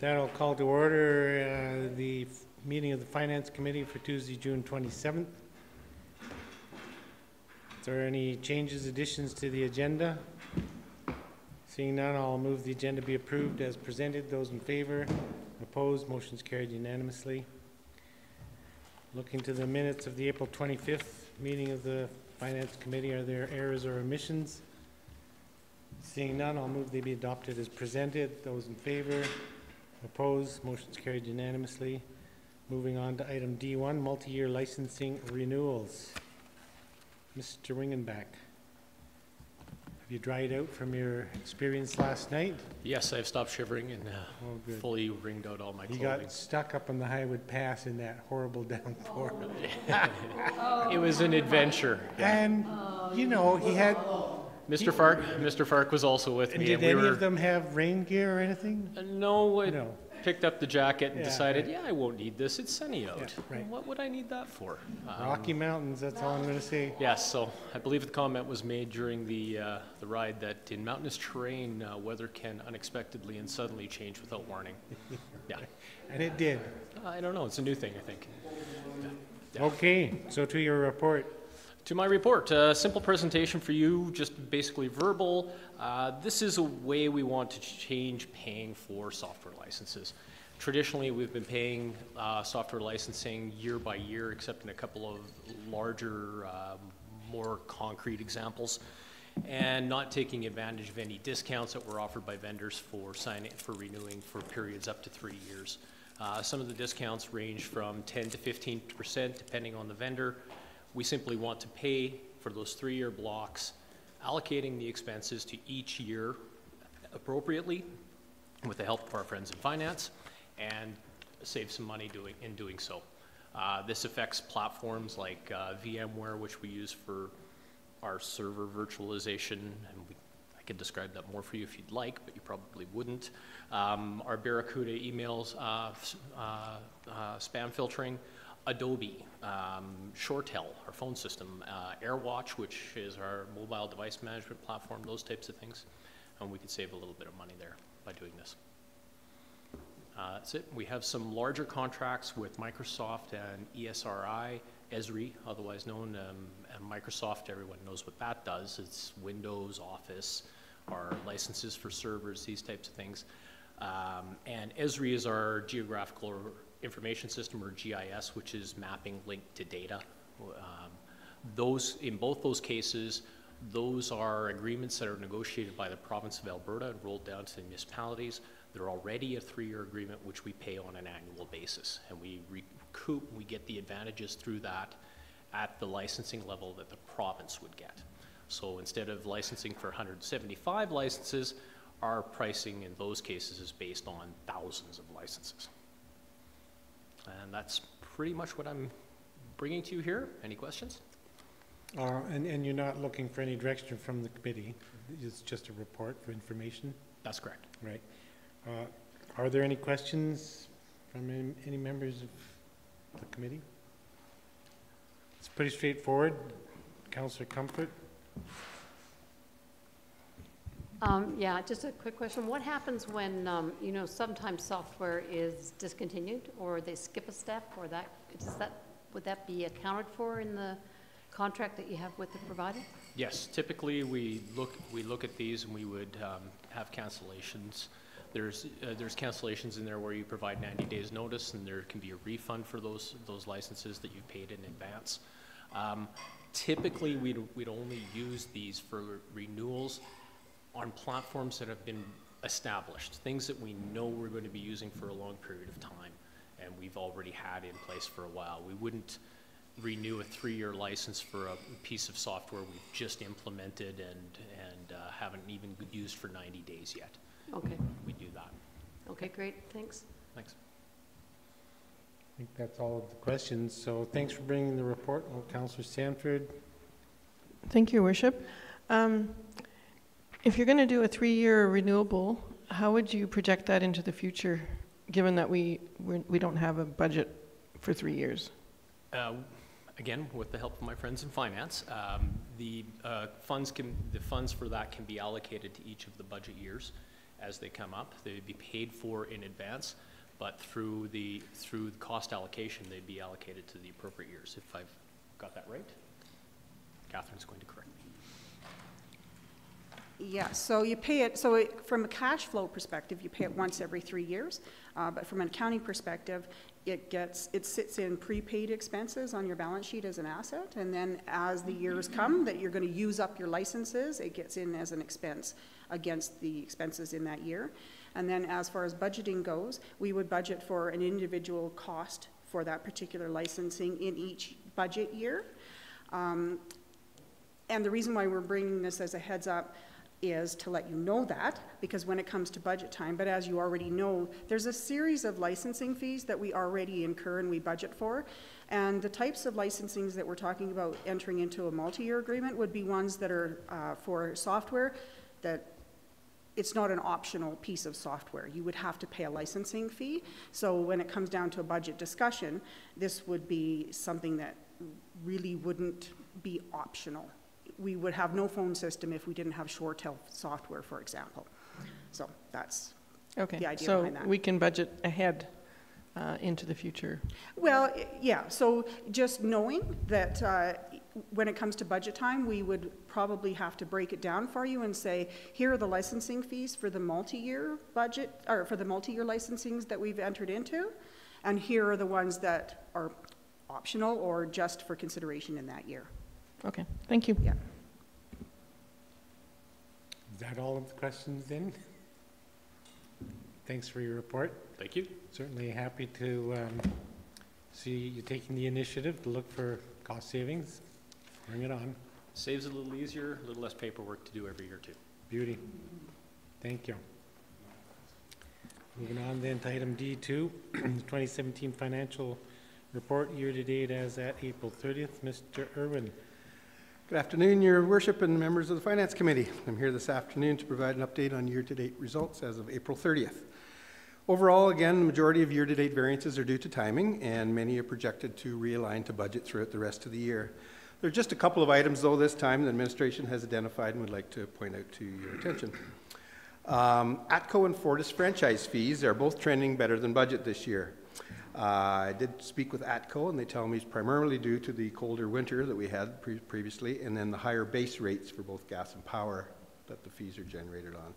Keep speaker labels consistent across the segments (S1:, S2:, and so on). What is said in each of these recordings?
S1: that, I'll call to order the meeting of the Finance Committee for Tuesday, June 27th. Is there any changes, additions to the agenda? Seeing none, I'll move the agenda be approved as presented. Those in favor? Opposed? Motion's carried unanimously. Looking to the minutes of the April 25th meeting of the Finance Committee, are there errors or omissions? Seeing none, I'll move they be adopted as presented. Those in favor? Opposed? Motion's carried unanimously. Moving on to item D1, multi-year licensing renewals. Mr. Wingenbach, have you dried out from your experience last night?
S2: Yes, I've stopped shivering and fully wringed out all my clothing.
S1: You got stuck up on the Highwood Pass in that horrible downpour.
S2: It was an adventure.
S1: And, you know, he had...
S2: Mr. Fark was also with me.
S1: Did any of them have rain gear or anything?
S2: No, I picked up the jacket and decided,
S1: right.
S2: I won't need this. It's sunny out.
S1: Yeah, right.
S2: What would I need that for?
S1: Rocky Mountains, that's all I'm going to say.
S2: Yes, so I believe the comment was made during the ride that in mountainous terrain, weather can unexpectedly and suddenly change without warning. Yeah.
S1: And it did.
S2: I don't know. It's a new thing, I think. Yeah.
S1: Okay, so to your report.
S2: To my report, a simple presentation for you, just basically verbal. This is a way we want to change paying for software licenses. Traditionally, we've been paying software licensing year by year, except in a couple of larger, more concrete examples, and not taking advantage of any discounts that were offered by vendors for renewing for periods up to 3 years. Some of the discounts range from 10 to 15%, depending on the vendor. We simply want to pay for those 3-year blocks, allocating the expenses to each year appropriately with the help of our friends in finance, and save some money in doing so. This affects platforms like VMware, which we use for our server virtualization, and I can describe that more for you if you'd like, but you probably wouldn't. Our Barracuda emails, spam filtering, Adobe, ShoreTel, our phone system, AirWatch, which is our mobile device management platform, those types of things. And we could save a little bit of money there by doing this. That's it. We have some larger contracts with Microsoft and ESRI, otherwise known, and Microsoft, everyone knows what that does. It's Windows, Office, our licenses for servers, these types of things. And ESRI is our geographical information system, or GIS, which is mapping linked to data. In both those cases, those are agreements that are negotiated by the province of Alberta and rolled down to the municipalities. They're already a 3-year agreement, which we pay on an annual basis, and we get the advantages through that at the licensing level that the province would get. So instead of licensing for 175 licenses, our pricing in those cases is based on thousands of licenses. And that's pretty much what I'm bringing to you here. Any questions?
S1: And you're not looking for any direction from the committee? It's just a report for information?
S2: That's correct.
S1: Right. Are there any questions from any members of the committee? It's pretty straightforward. Councillor Comfort?
S3: Yeah, just a quick question. What happens when, sometimes software is discontinued or they skip a step, or would that be accounted for in the contract that you have with the provider? Yes,
S2: typically we look at these and we would have cancellations. There's cancellations in there where you provide 90 days notice, and there can be a refund for those licenses that you've paid in advance. Typically we'd only use these for renewals on platforms that have been established, things that we know we're going to be using for a long period of time, and we've already had in place for a while. We wouldn't renew a 3-year license for a piece of software we've just implemented and haven't even used for 90 days yet.
S3: Okay.
S2: We do that.
S3: Okay, great. Thanks.
S2: Thanks.
S1: I think that's all of the questions. So thanks for bringing the report. Councillor Sanford.
S4: Thank you, Your Worship. If you're going to do a 3-year renewable, how would you project that into the future, given that we don't have a budget for 3 years?
S2: Again, with the help of my friends in finance, the funds for that can be allocated to each of the budget years, as they come up. They'd be paid for in advance, but through the cost allocation, they'd be allocated to the appropriate years, if I've got that right. Catherine's going to correct me.
S5: Yeah, so you pay it, so from a cash flow perspective, you pay it once every 3 years, but from an accounting perspective, it sits in prepaid expenses on your balance sheet as an asset, and then as the years come that you're going to use up your licenses, it gets in as an expense against the expenses in that year. And then as far as budgeting goes, we would budget for an individual cost for that particular licensing in each budget year. And the reason why we're bringing this as a heads up is to let you know that, because when it comes to budget time, but as you already know, there's a series of licensing fees that we already incur and we budget for. And the types of licensings that we're talking about entering into a multi-year agreement would be ones that are for software that it's not an optional piece of software. You would have to pay a licensing fee. So when it comes down to a budget discussion, this would be something that really wouldn't be optional. We would have no phone system if we didn't have ShoreTel software, for example. So that's the idea behind that.
S4: So we can budget ahead into the future.
S5: Well, yeah, so just knowing that when it comes to budget time, we would probably have to break it down for you and say, here are the licensing fees for the multi-year budget, or for the multi-year licensings that we've entered into, and here are the ones that are optional or just for consideration in that year.
S4: Okay, thank you.
S5: Yeah.
S1: Is that all of the questions then? Thanks for your report.
S2: Thank you.
S1: Certainly happy to see you taking the initiative to look for cost savings. Bring it on.
S2: Saves it a little easier, a little less paperwork to do every year too.
S1: Beauty. Thank you. Moving on then to item D2, the 2017 financial report year-to-date as at April 30th. Mr. Irwin.
S6: Good afternoon, Your Worship and members of the Finance Committee. I'm here this afternoon to provide an update on year-to-date results as of April 30th. Overall, again, the majority of year-to-date variances are due to timing, and many are projected to realign to budget throughout the rest of the year. There are just a couple of items, though, this time the administration has identified and would like to point out to your attention. ATCO and Fortis franchise fees are both trending better than budget this year. I did speak with ATCO, and they tell me it's primarily due to the colder winter that we had previously, and then the higher base rates for both gas and power that the fees are generated on.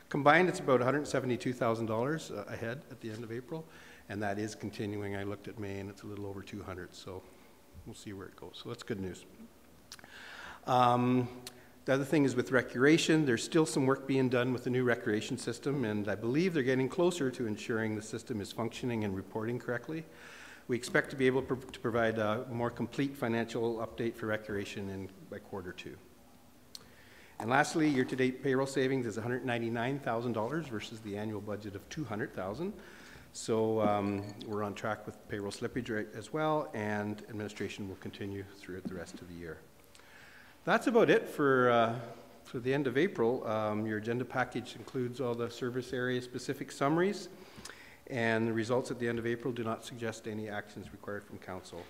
S6: Combined, it's about $172,000 ahead at the end of April, and that is continuing. I looked at May, and it's a little over 200, so we'll see where it goes. So that's good news. The other thing is with recreation, there's still some work being done with the new recreation system, and I believe they're getting closer to ensuring the system is functioning and reporting correctly. We expect to be able to provide a more complete financial update for recreation by Q2. And lastly, year-to-date payroll savings is $199,000 versus the annual budget of $200,000. So we're on track with payroll slippage rate as well, and administration will continue throughout the rest of the year. That's about it for the end of April. Your agenda package includes all the service area specific summaries, and the results at the end of April do not suggest any actions required from Council.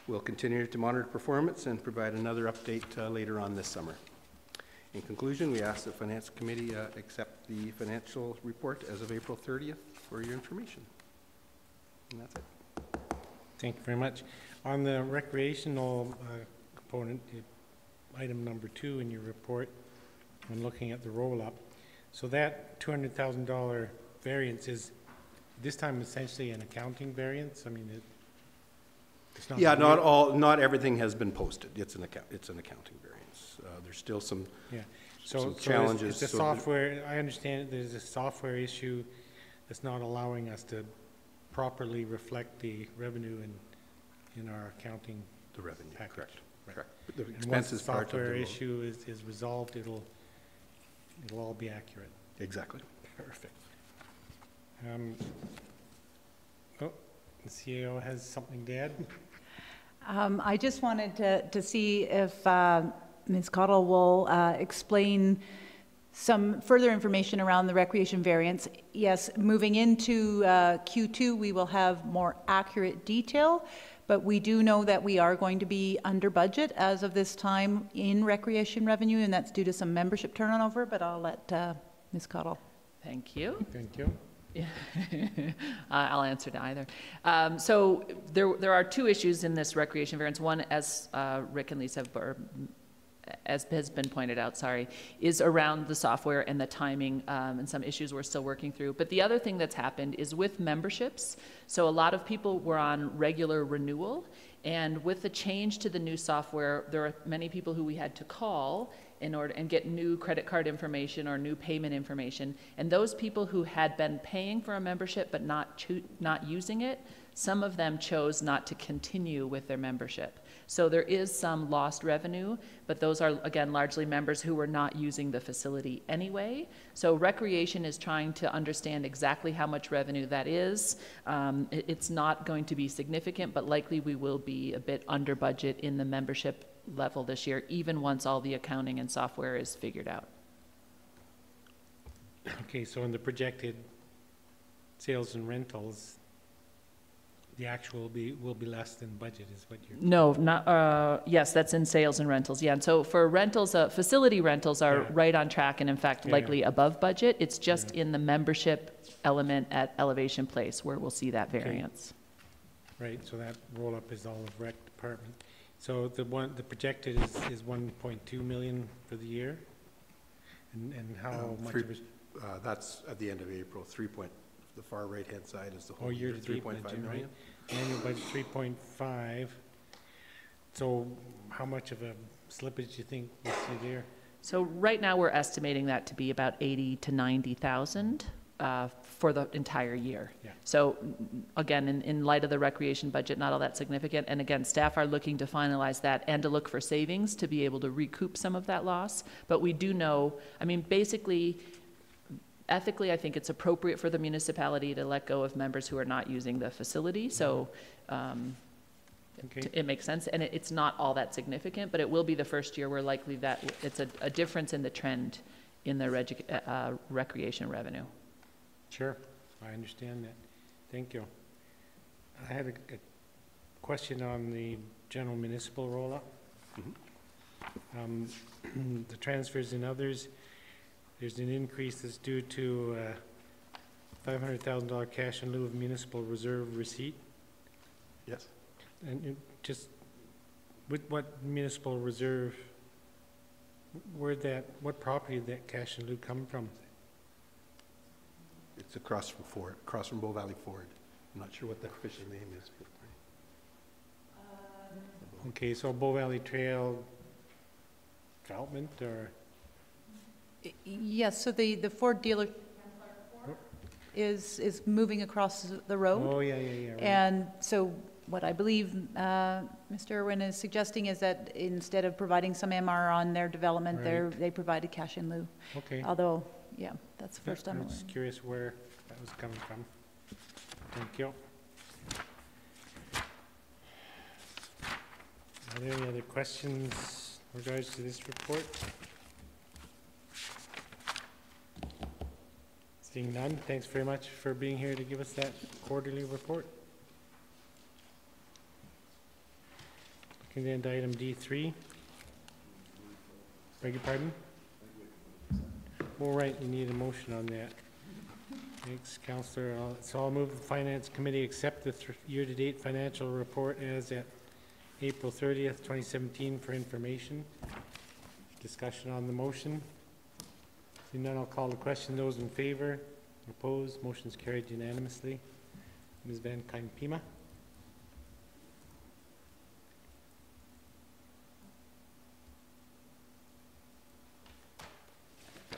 S6: We'll continue to monitor performance and provide another update later on this summer. In conclusion, we ask the Finance Committee accept the financial report as of April 30th for your information. And that's it.
S1: Thank you very much. On the recreational component, item number 2 in your report, when looking at the roll-up, so that $200,000 variance is this time essentially an accounting variance. I mean, it's not.
S6: Yeah, not everything has been posted. It's an accounting variance. There's still some. Yeah.
S1: So
S6: challenges.
S1: It's a software. I understand there's a software issue that's not allowing us to properly reflect the revenue in our accounting.
S6: The revenue.
S1: Package.
S6: Correct.
S1: Right.
S6: Correct. The
S1: And once the software
S6: part
S1: issue is resolved, it'll all be accurate.
S6: Exactly.
S1: Perfect. The CAO has something to add.
S7: I just wanted to see if Ms. Cottle will explain some further information around the recreation variance. Yes, moving into Q2, we will have more accurate detail, but we do know that we are going to be under budget as of this time in recreation revenue, and that's due to some membership turnover, but I'll let Ms. Cottle
S8: Thank you.
S1: Thank you.
S8: I'll answer to either. So there are two issues in this recreation variance. One, as Rick and Lisa have, or as has been pointed out, sorry, is around the software and the timing and some issues we're still working through. But the other thing that's happened is with memberships. So a lot of people were on regular renewal, and with the change to the new software, there are many people who we had to call in order and get new credit card information or new payment information. And those people who had been paying for a membership but not using it, some of them chose not to continue with their membership. So there is some lost revenue, but those are, again, largely members who were not using the facility anyway. So Recreation is trying to understand exactly how much revenue that is. It's not going to be significant, but likely we will be a bit under budget in the membership level this year, even once all the accounting and software is figured out.
S1: Okay, so in the projected sales and rentals, the actual will be less than budget is what you're...
S8: No, not, yes, that's in sales and rentals, yeah. And so for rentals, facility rentals are right on track and in fact likely above budget. It's just in the membership element at Elevation Place where we'll see that variance.
S1: Right, so that roll-up is all of rec department. So the projected is 1.2 million for the year? And how much of it?
S6: That's at the end of April, the far right-hand side is the whole
S1: year
S6: year,
S1: to date
S6: 3.5
S1: budget,
S6: million.
S1: right? Annual budget 3.5. So how much of a slippage do you think we'll see there?
S8: So right now we're estimating that to be about 80 to 90,000 for the entire year.
S1: Yeah.
S8: So again, in light of the recreation budget, not all that significant. And again, staff are looking to finalize that and to look for savings to be able to recoup some of that loss. But we do know, I mean, basically, ethically, I think it's appropriate for the municipality to let go of members who are not using the facility. So it makes sense. And it's not all that significant, but it will be the first year where likely that it's a difference in the trend in the recreation revenue.
S1: Sure, I understand that. Thank you. I had a question on the general municipal roll-up. The transfers and others, there's an increase that's due to $500,000 cash in lieu of municipal reserve receipt.
S6: Yes.
S1: And just with what municipal reserve, what property did that cash in lieu come from?
S6: It's across from Bow Valley Ford. I'm not sure what the official name is.
S1: Okay, so Bow Valley Trail development or?
S7: Yes, so the Ford dealer is moving across the road.
S1: Oh, yeah, right.
S7: And so what I believe Mr. Irwin is suggesting is that instead of providing some MR on their development, they provided cash in lieu.
S1: Okay.
S7: Although, yeah, that's the first time.
S1: I'm just curious where that was coming from. Thank you. Are there any other questions in regards to this report? Seeing none, thanks very much for being here to give us that quarterly report. Looking at item D3. Beg your pardon? All right, you need a motion on that. Thanks, Councillor. So I'll move the Finance Committee accept the year-to-date financial report as at April 30th, 2017 for information. Discussion on the motion. Seeing none, I'll call the question. Those in favor? Opposed? Motion's carried unanimously. Ms. Van Kyn-Pima.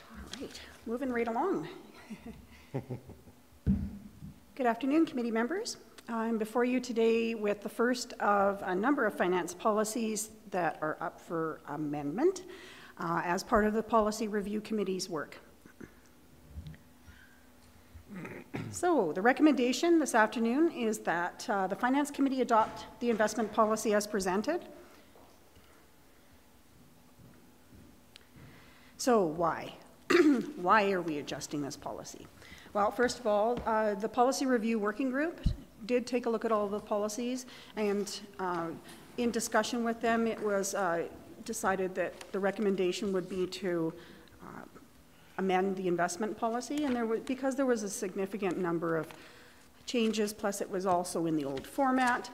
S5: All right, moving right along. Good afternoon, committee members. I'm before you today with the first of a number of finance policies that are up for amendment as part of the Policy Review Committee's work. So the recommendation this afternoon is that the Finance Committee adopt the investment policy as presented. So why? Why are we adjusting this policy? Well, first of all, the Policy Review Working Group did take a look at all the policies, and in discussion with them, it was decided that the recommendation would be to amend the investment policy, and because there was a significant number of changes, plus it was also in the old format,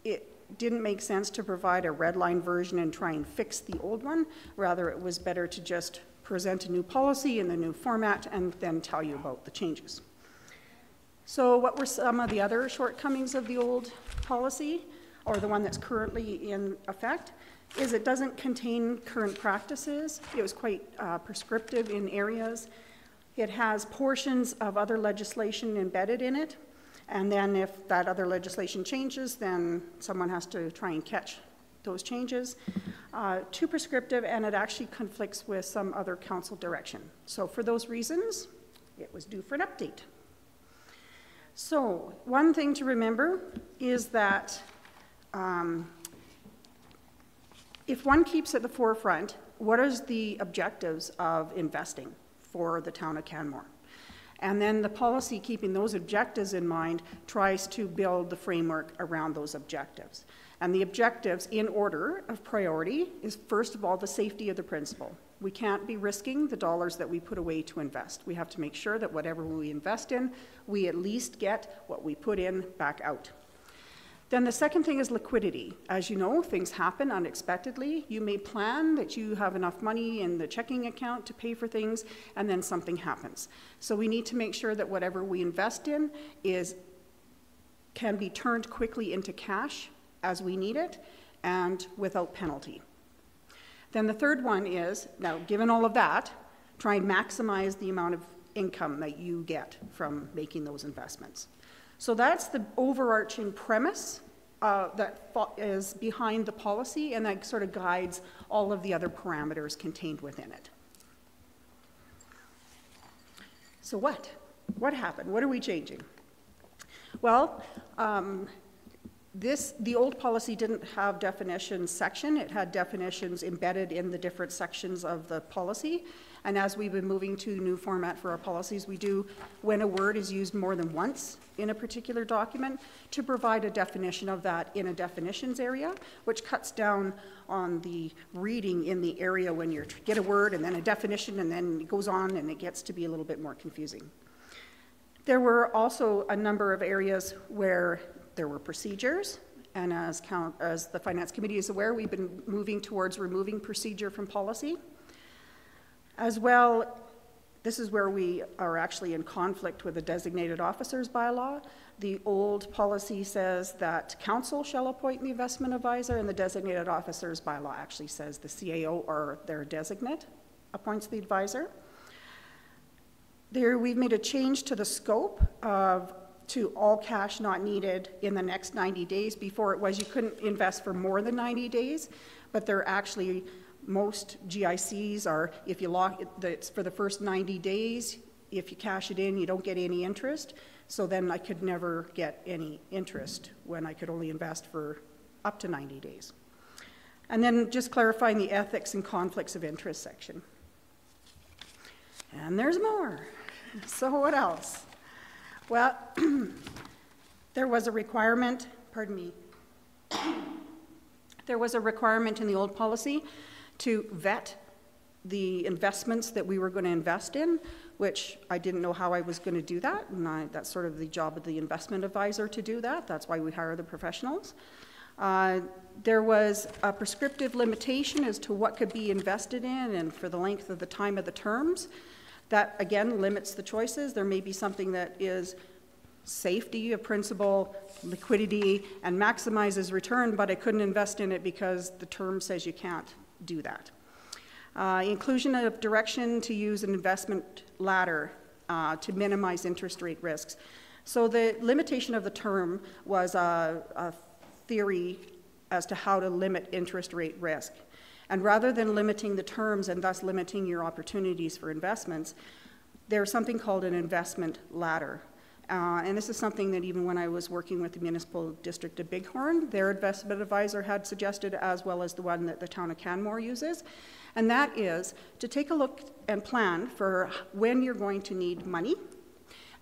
S5: it didn't make sense to provide a red line version and try and fix the old one. Rather, it was better to just present a new policy in the new format and then tell you about the changes. So what were some of the other shortcomings of the old policy, or the one that's currently in effect? Is it doesn't contain current practices. It was quite prescriptive in areas. It has portions of other legislation embedded in it, and then if that other legislation changes, then someone has to try and catch those changes. Too prescriptive, and it actually conflicts with some other council direction. So for those reasons, it was due for an update. So one thing to remember is that if one keeps at the forefront, what is the objectives of investing for the town of Canmore? And then the policy, keeping those objectives in mind, tries to build the framework around those objectives. And the objectives, in order of priority, is first of all the safety of the principal. We can't be risking the dollars that we put away to invest. We have to make sure that whatever we invest in, we at least get what we put in back out. Then the second thing is liquidity. As you know, things happen unexpectedly. You may plan that you have enough money in the checking account to pay for things, and then something happens. So we need to make sure that whatever we invest in can be turned quickly into cash as we need it and without penalty. Then the third one is, now given all of that, try and maximize the amount of income that you get from making those investments. So that's the overarching premise that is behind the policy, and that sort of guides all of the other parameters contained within it. So what happened? What are we changing? Well, the old policy didn't have definitions section. It had definitions embedded in the different sections of the policy. And as we've been moving to the new format for our policies, we do, when a word is used more than once in a particular document, to provide a definition of that in a definitions area, which cuts down on the reading in the area when you get a word and then a definition and then it goes on and it gets to be a little bit more confusing. There were also a number of areas where there were procedures, and as the Finance Committee is aware, we've been moving towards removing procedure from policy. As well, this is where we are actually in conflict with the designated officers bylaw. The old policy says that council shall appoint the investment advisor, and the designated officers bylaw actually says the CAO or their designate appoints the advisor. There, we've made a change to the scope to all cash not needed in the next 90 days. Before it was you couldn't invest for more than 90 days, but they're actually, most GICs are, if you lock it's for the first 90 days, if you cash it in, you don't get any interest. So then I could never get any interest when I could only invest for up to 90 days. And then just clarifying the ethics and conflicts of interest section. And there's more. So what else? Well, there was a requirement, pardon me, there was a requirement in the old policy to vet the investments that we were going to invest in, which I didn't know how I was going to do that, and that's sort of the job of the investment advisor to do that. That's why we hire the professionals. There was a prescriptive limitation as to what could be invested in and for the length of the time of the terms. That, again, limits the choices. There may be something that is safety of principal, liquidity, and maximizes return, but I couldn't invest in it because the term says you can't do that. Inclusion of direction to use an investment ladder to minimize interest rate risks. So the limitation of the term was a theory as to how to limit interest rate risk. And rather than limiting the terms and thus limiting your opportunities for investments, there's something called an investment ladder. And this is something that even when I was working with the Municipal District of Bighorn, their investment advisor had suggested, as well as the one that the town of Canmore uses. And that is to take a look and plan for when you're going to need money,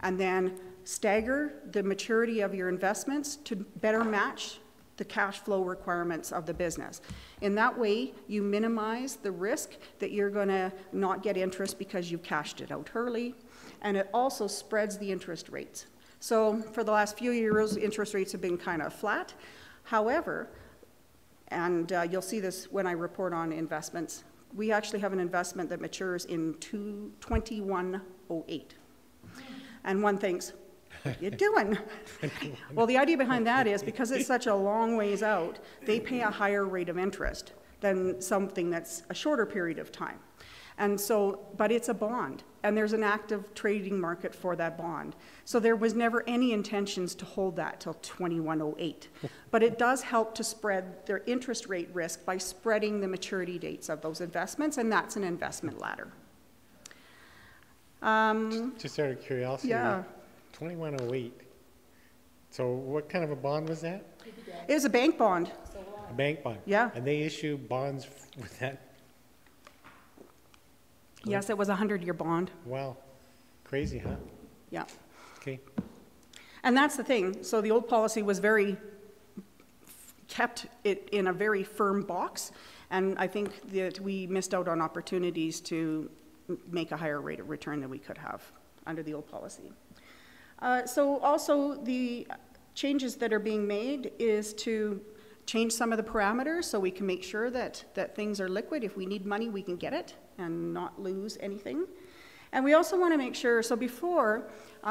S5: and then stagger the maturity of your investments to better match the cash flow requirements of the business. In that way, you minimize the risk that you're going to not get interest because you've cashed it out early, and it also spreads the interest rates. So for the last few years, interest rates have been kind of flat. However, and you'll see this when I report on investments, we actually have an investment that matures in 2108. And one thinks, what are you doing? Well, the idea behind that is because it's such a long ways out, they pay a higher rate of interest than something that's a shorter period of time. And so, but it's a bond, and there's an active trading market for that bond. So there was never any intentions to hold that till 2108. But it does help to spread their interest rate risk by spreading the maturity dates of those investments, and that's an investment ladder.
S1: Just out of curiosity,
S5: Yeah.
S1: 2108. So what kind of a bond was that?
S5: It was a bank bond.
S1: A bank bond?
S5: Yeah.
S1: And they issue bonds with that?
S5: Yes, it was a 100-year bond.
S1: Wow. Crazy, huh?
S5: Yeah.
S1: Okay.
S5: And that's the thing. So the old policy was kept it in a very firm box. And I think that we missed out on opportunities to make a higher rate of return than we could have under the old policy. So also the changes that are being made is to change some of the parameters so we can make sure that things are liquid. If we need money, we can get it and not lose anything. And we also want to make sure, so before,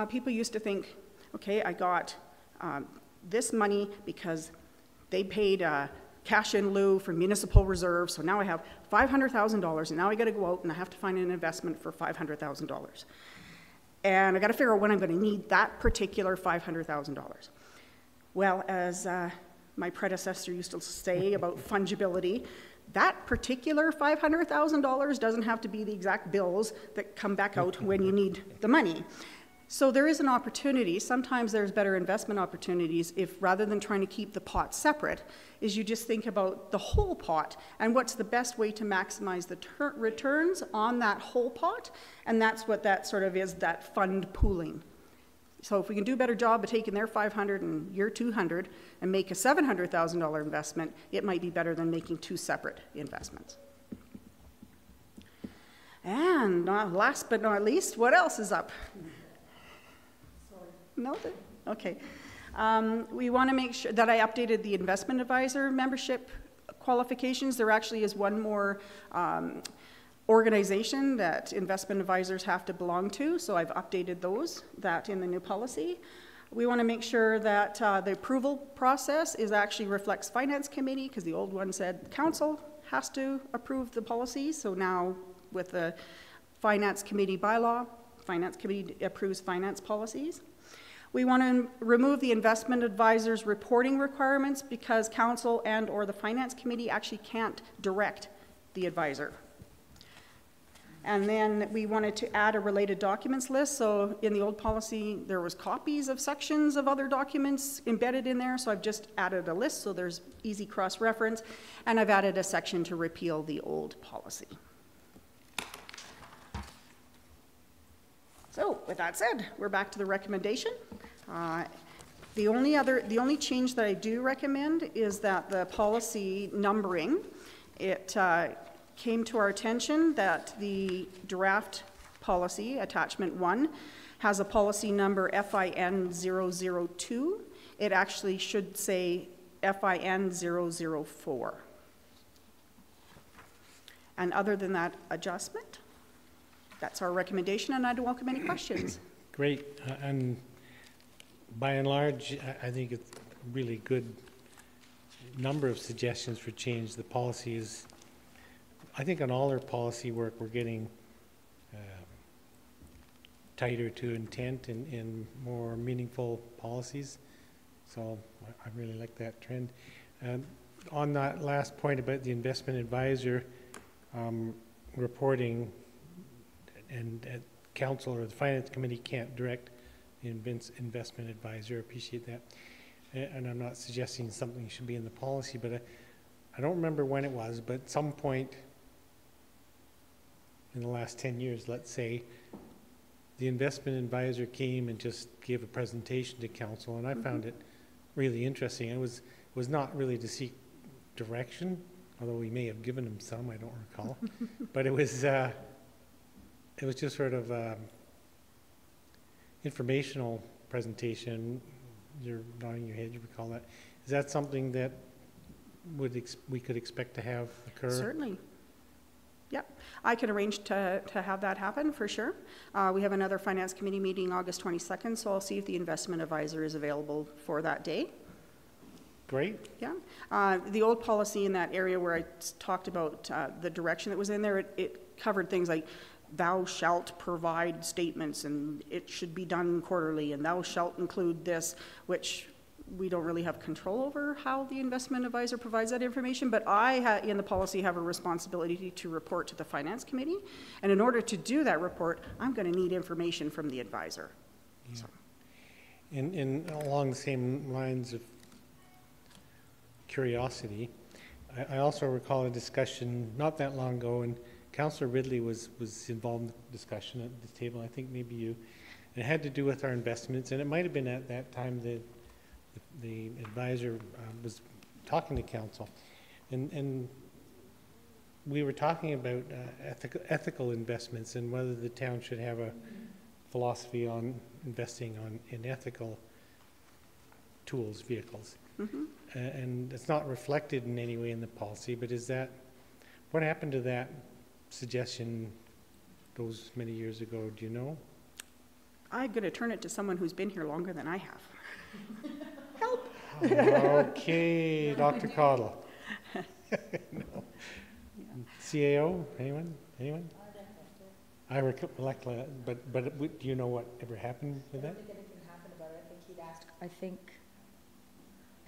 S5: people used to think, okay, I got this money because they paid cash in lieu for municipal reserves, so now I have $500,000, and now I got to go out and I have to find an investment for $500,000. And I got to figure out when I'm going to need that particular $500,000. Well, as my predecessor used to say about fungibility, that particular $500,000 doesn't have to be the exact bills that come back out when you need the money. So there is an opportunity. Sometimes there's better investment opportunities if, rather than trying to keep the pot separate, is you just think about the whole pot and what's the best way to maximize the returns on that whole pot. And that's what that sort of is, that fund pooling. So if we can do a better job of taking their 500 and your 200 and make a $700,000 investment, it might be better than making two separate investments. And last but not least, what else is up? No? Okay. We want to make sure that I updated the investment advisor membership qualifications. There actually is one more organization that investment advisors have to belong to, so I've updated that in the new policy. We want to make sure that the approval process actually reflects finance committee, because the old one said council has to approve the policies. So now with the finance committee bylaw, finance committee approves finance policies. We want to remove the investment advisor's reporting requirements because council and or the finance committee actually can't direct the advisor. And then we wanted to add a related documents list. So in the old policy, there was copies of sections of other documents embedded in there. So I've just added a list so there's easy cross-reference. And I've added a section to repeal the old policy. So with that said, we're back to the recommendation. The only change that I do recommend is that the policy numbering, it came to our attention that the draft policy, attachment 1, has a policy number FIN 002. It actually should say FIN 004. And other than that adjustment, that's our recommendation, and I'd welcome any questions.
S1: Great. And by and large, I think it's a really good number of suggestions for change. The policy is, I think on all our policy work, we're getting tighter to intent and more meaningful policies. So I really like that trend. On that last point about the investment advisor reporting, and council or the finance committee can't direct the investment advisor. I appreciate that. And I'm not suggesting something should be in the policy, but I don't remember when it was, but at some point in the last 10 years, let's say, the investment advisor came and just gave a presentation to council, and I found it really interesting. It was not really to seek direction, although we may have given him some, I don't recall. But it was just sort of informational presentation. You're nodding your head, you recall that. Is that something that we could expect to have occur?
S5: Certainly. Yep, I can arrange to have that happen for sure. We have another Finance Committee meeting August 22nd, so I'll see if the investment advisor is available for that day.
S1: Great.
S5: Yeah. The old policy in that area where I talked about the direction that was in there, it covered things like thou shalt provide statements and it should be done quarterly and thou shalt include this, which we don't really have control over how the investment advisor provides that information, but I, in the policy, have a responsibility to report to the Finance Committee. And in order to do that report, I'm going to need information from the advisor.
S1: Yeah.
S5: So.
S1: And along the same lines of curiosity, I also recall a discussion not that long ago, and Councillor Ridley was involved in the discussion at the table, I think maybe you, and it had to do with our investments, and it might have been at that time that the advisor was talking to council, and we were talking about ethical investments and whether the town should have a philosophy on investing in ethical tools, vehicles. Mm-hmm. And it's not reflected in any way in the policy, but what happened to that suggestion those many years ago, do you know?
S5: I'm going to turn it to someone who's been here longer than I have. Help!
S1: Okay, Dr. Cottle. No. CAO, anyone? I recollect that, but do you know what ever happened with that?
S9: I don't think anything happened about it. I think he'd asked, I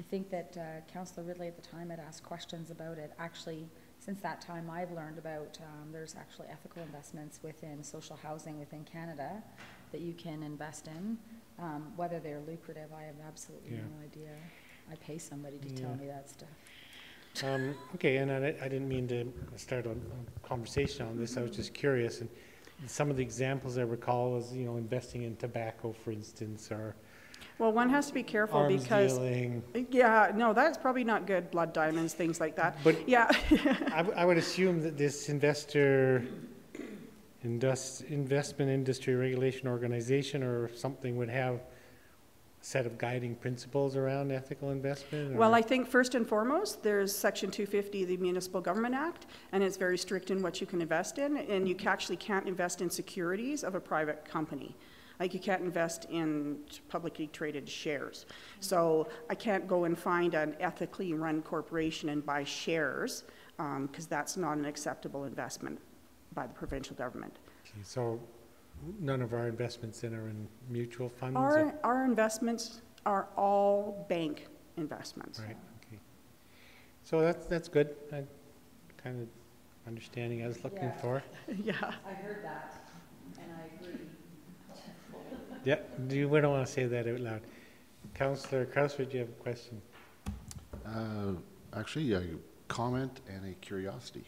S9: think that Councillor Ridley at the time had asked questions about it. Actually, since that time I've learned about, there's actually ethical investments within social housing within Canada that you can invest in. Whether they're lucrative, I have absolutely no idea. I pay somebody to tell me that stuff.
S1: Okay, and I didn't mean to start a conversation on this. I was just curious. And some of the examples I recall is, investing in tobacco, for instance, or
S5: well, one has to be careful
S1: arms
S5: because
S1: dealing.
S5: Yeah, no, that's probably not good. Blood diamonds, things like that.
S1: But
S5: yeah,
S1: I would assume that this investment industry regulation organization or something would have a set of guiding principles around ethical investment?
S5: Well, I think first and foremost, there's Section 250 of the Municipal Government Act, and it's very strict in what you can invest in, and you actually can't invest in securities of a private company. Like you can't invest in publicly traded shares. So I can't go and find an ethically run corporation and buy shares because that's not an acceptable investment by the provincial government.
S1: Okay, so none of our investments then are in mutual funds?
S5: Our investments are all bank investments.
S1: Right, okay. So that's good. I kind of understanding I was looking for.
S5: Yeah.
S9: I heard that, and I agree.
S1: Yeah, we don't want to say that out loud. Councillor Krausford, do you have a question?
S10: Actually, a comment and a curiosity.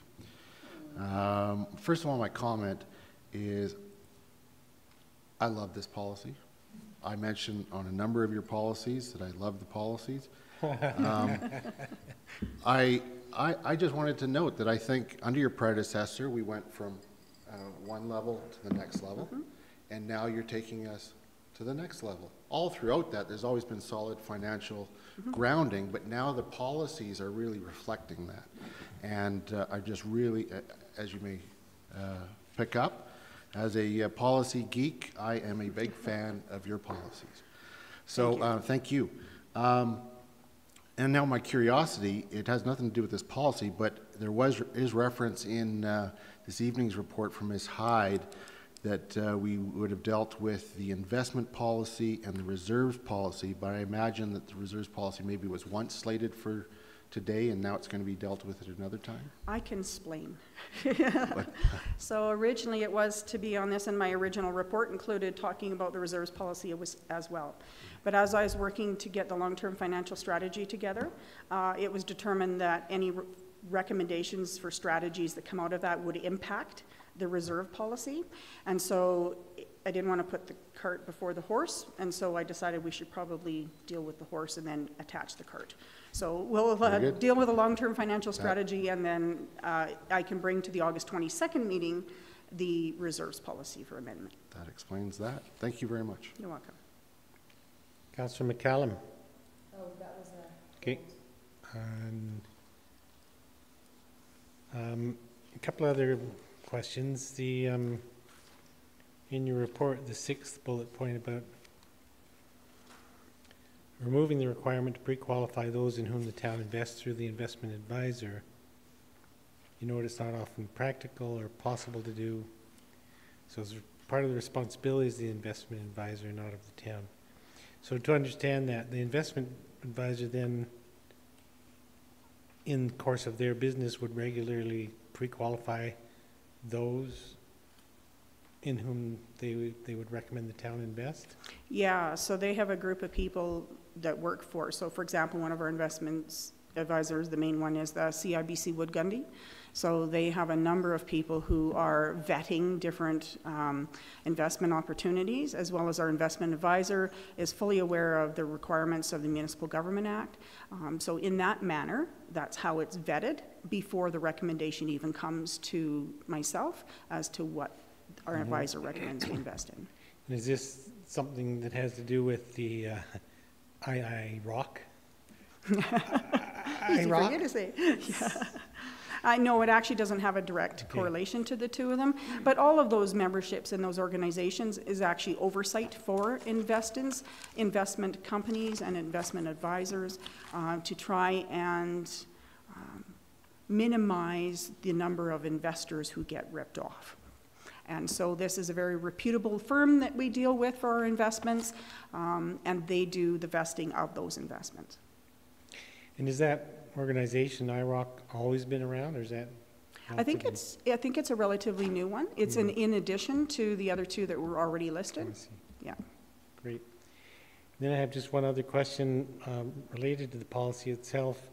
S10: First of all, my comment is I love this policy. I mentioned on a number of your policies that I love the policies. I just wanted to note that I think under your predecessor, we went from one level to the next level, and now you're taking us to the next level. All throughout that, there's always been solid financial grounding, but now the policies are really reflecting that. And I just really, as you may pick up, as a policy geek, I am a big fan of your policies. So thank you. And now my curiosity, it has nothing to do with this policy, but there is reference in this evening's report from Ms. Hyde that we would have dealt with the investment policy and the reserves policy, but I imagine that the reserves policy maybe was once slated for today and now it's going to be dealt with at another time?
S5: I can explain. So originally it was to be on this, and my original report included talking about the reserves policy as well. But as I was working to get the long-term financial strategy together, it was determined that any recommendations for strategies that come out of that would impact the reserve policy. And so I didn't want to put the cart before the horse, and so I decided we should probably deal with the horse and then attach the cart. So we'll deal with a long-term financial strategy, and then I can bring to the August 22nd meeting the reserves policy for amendment.
S10: That explains that. Thank you very much.
S5: You're welcome.
S1: Councillor McCallum.
S9: Oh, that was a.
S1: Okay. And, a couple other questions. The in your report, the 6th bullet point about removing the requirement to pre-qualify those in whom the town invests through the investment advisor. You know, it's not often practical or possible to do. So it's part of the responsibility is the investment advisor, not of the town. So to understand that, the investment advisor then, in the course of their business, would regularly pre-qualify those in whom they would recommend the town invest?
S5: Yeah, so they have a group of people that work for. So for example, one of our investments advisors, the main one is the CIBC Wood Gundy. So they have a number of people who are vetting different investment opportunities, as well as our investment advisor is fully aware of the requirements of the Municipal Government Act. So in that manner, that's how it's vetted before the recommendation even comes to myself as to what our advisor recommends we invest in.
S1: And is this something that has to do with the IIROC?
S5: Easy for you to say. Yeah. No, it actually doesn't have a direct correlation to the two of them, but all of those memberships in those organizations is actually oversight for investment companies and investment advisors to try and minimize the number of investors who get ripped off. And so this is a very reputable firm that we deal with for our investments, and they do the vesting of those investments.
S1: And is that organization, IROC, always been around, or is that?
S5: I think it's a relatively new one. It's in addition to the other two that were already listed.
S1: I see.
S5: Yeah.
S1: Great. Then I have just one other question related to the policy itself.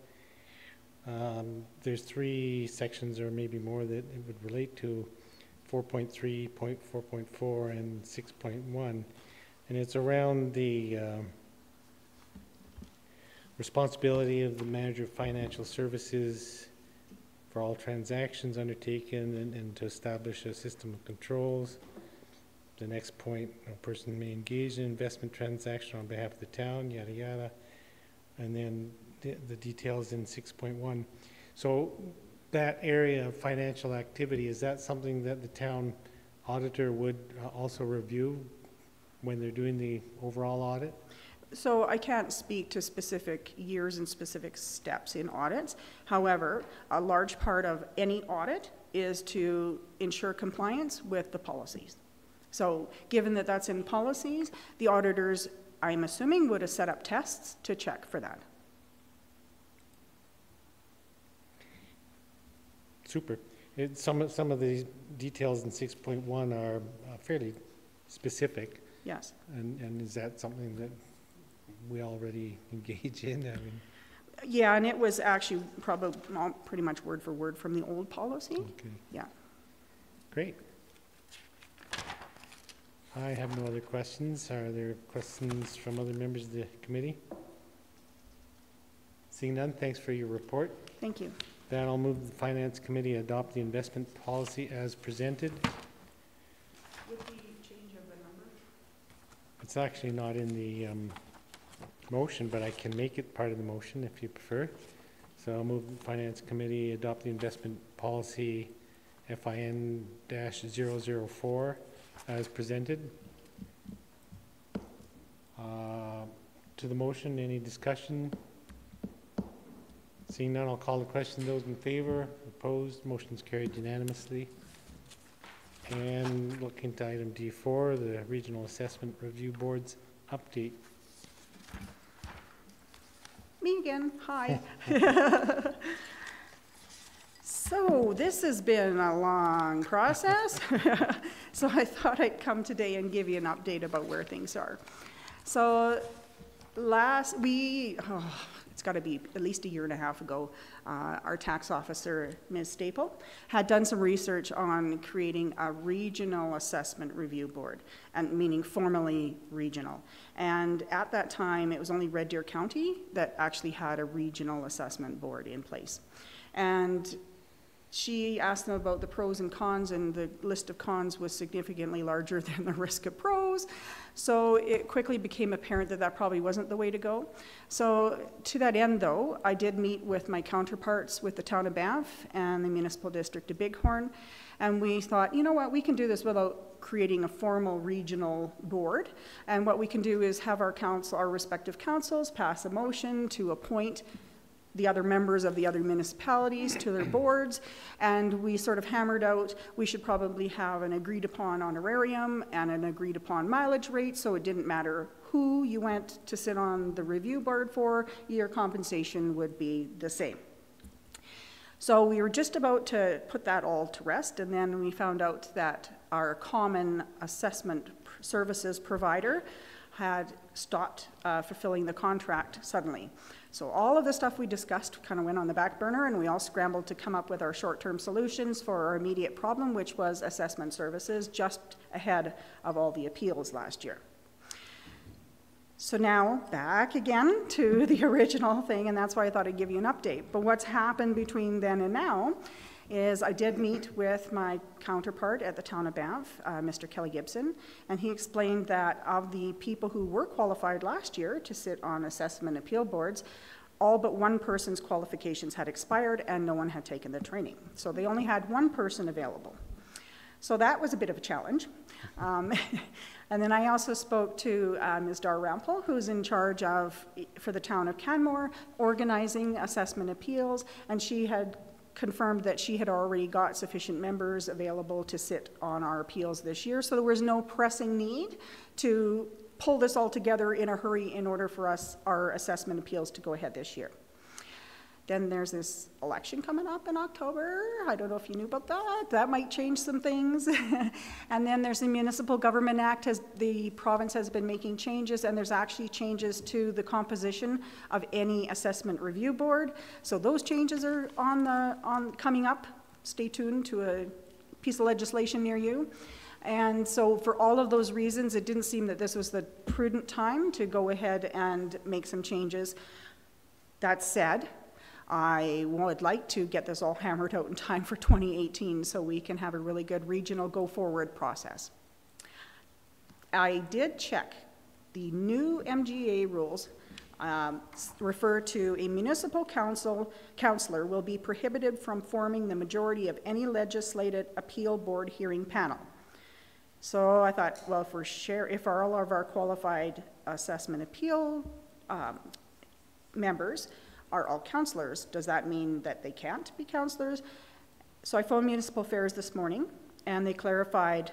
S1: There's 3 sections or maybe more that it would relate to: 4.3, 4.4, and 6.1, and it's around the responsibility of the manager of financial services for all transactions undertaken and to establish a system of controls. The next point, a person may engage in investment transaction on behalf of the town, yada yada, and then the details in 6.1. So that area of financial activity, is that something that the town auditor would also review when they're doing the overall audit?
S5: So I can't speak to specific years and specific steps in audits. However, a large part of any audit is to ensure compliance with the policies. So given that that's in policies, the auditors, I'm assuming, would have set up tests to check for that.
S1: Super. Some of the details in 6.1 are fairly specific.
S5: Yes.
S1: And is that something that we already engage in? I mean,
S5: yeah, and it was actually probably pretty much word for word from the old policy.
S1: okay.
S5: Yeah.
S1: Great. I have no other questions. Are there questions from other members of the committee? Seeing none, thanks for your report.
S5: Thank you.
S1: Then I'll move the Finance Committee adopt the investment policy as presented.
S5: With the change of the number?
S1: It's actually not in the motion, but I can make it part of the motion if you prefer. So I'll move the Finance Committee adopt the investment policy FIN-004 as presented. To the motion, any discussion? Seeing none, I'll call the question. Those in favor, opposed, motion's carried unanimously. And looking to item D4, the Regional Assessment Review Board's update.
S5: Me again. Hi. So this has been a long process. So I thought I'd come today and give you an update about where things are. So it's got to be at least a year and a half ago, our tax officer, Ms. Staple, had done some research on creating a regional assessment review board, and meaning formally regional. And at that time, it was only Red Deer County that actually had a regional assessment board in place. And she asked them about the pros and cons, and the list of cons was significantly larger than the risk of pros. So it quickly became apparent that that probably wasn't the way to go. So to that end, though, I did meet with my counterparts with the town of Banff and the municipal district of Bighorn, and we thought, you know what, we can do this without creating a formal regional board. And what we can do is have our council, our respective councils, pass a motion to appoint the other members of the other municipalities to their boards, and we sort of hammered out we should probably have an agreed upon honorarium and an agreed upon mileage rate, so it didn't matter who you went to sit on the review board for, your compensation would be the same. So we were just about to put that all to rest, and then we found out that our common assessment services provider had stopped fulfilling the contract suddenly. So all of the stuff we discussed kind of went on the back burner, and we all scrambled to come up with our short-term solutions for our immediate problem, which was assessment services, just ahead of all the appeals last year. So now back again to the original thing, and that's why I thought I'd give you an update. But what's happened between then and now is I did meet with my counterpart at the town of Banff, Mr. Kelly Gibson, and he explained that of the people who were qualified last year to sit on assessment appeal boards, all but one person's qualifications had expired and no one had taken the training. So they only had one person available. So that was a bit of a challenge. And then I also spoke to Ms. Dar Rampel, who's in charge of, for the town of Canmore, organizing assessment appeals, and she had confirmed that she had already got sufficient members available to sit on our appeals this year, so there was no pressing need to pull this all together in a hurry in order for our assessment appeals to go ahead this year. Then there's this election coming up in October. I don't know if you knew about that. That might change some things. And then there's the Municipal Government Act. The province has been making changes, and there's actually changes to the composition of any assessment review board. So those changes are coming up. Stay tuned to a piece of legislation near you. And so for all of those reasons, it didn't seem that this was the prudent time to go ahead and make some changes. That said, I would like to get this all hammered out in time for 2018 so we can have a really good regional go-forward process. I did check. The new MGA rules refer to a municipal councillor will be prohibited from forming the majority of any legislated appeal board hearing panel. So I thought, well, if all of our qualified assessment appeal members are all councillors, does that mean that they can't be councillors? So I phoned Municipal Affairs this morning, and they clarified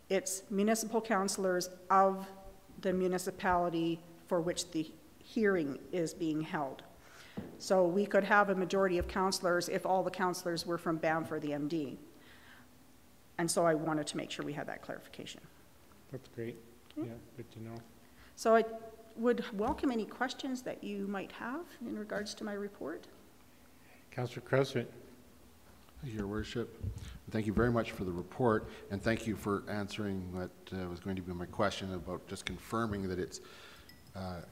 S5: it's municipal councillors of the municipality for which the hearing is being held. So we could have a majority of councillors if all the councillors were from Banff or the MD. And so I wanted to make sure we had that clarification.
S1: That's great. Yeah, good to know.
S5: So I would welcome any questions that you might have in regards to my report.
S1: Councillor Krauswit.
S10: Your Worship, thank you very much for the report, and thank you for answering what was going to be my question about just confirming that it's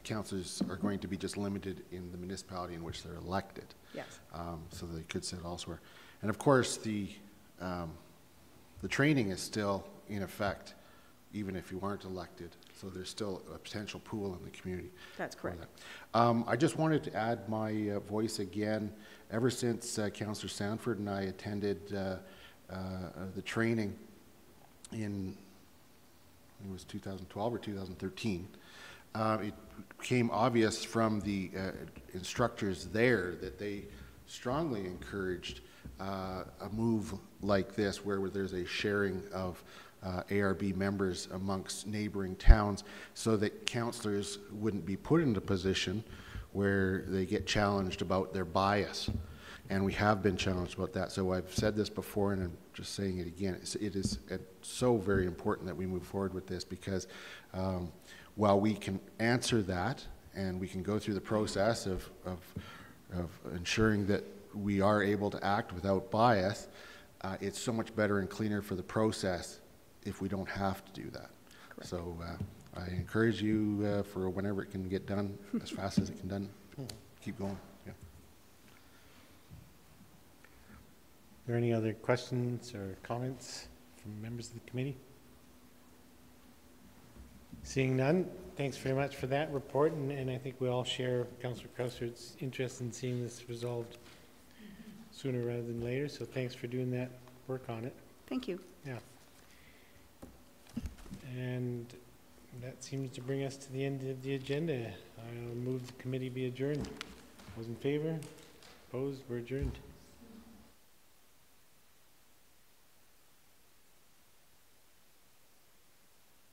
S10: councillors are going to be just limited in the municipality in which they're elected.
S5: Yes.
S10: So they could sit elsewhere. And of course, the training is still in effect, even if you weren't elected. So there's still a potential pool in the community.
S5: That's correct.
S10: That. I just wanted to add my voice again. Ever since Councillor Sanford and I attended the training in, I think it was 2012 or 2013, it became obvious from the instructors there that they strongly encouraged a move like this where there's a sharing of ARB members amongst neighboring towns so that councillors wouldn't be put in a position where they get challenged about their bias. And we have been challenged about that. So I've said this before, and I'm just saying it again. It is so very important that we move forward with this because while we can answer that and we can go through the process of ensuring that we are able to act without bias, it's so much better and cleaner for the process if we don't have to do that. Correct. So I encourage you for whenever it can get done, as fast as it can done, keep going. Yeah.
S1: Are there any other questions or comments from members of the committee? Seeing none, thanks very much for that report, and I think we all share Councillor Crowther's interest in seeing this resolved sooner rather than later, so thanks for doing that work on it.
S5: Thank you.
S1: Yeah. And that seems to bring us to the end of the agenda. I'll move the committee be adjourned. Those in favor? Opposed? We're adjourned.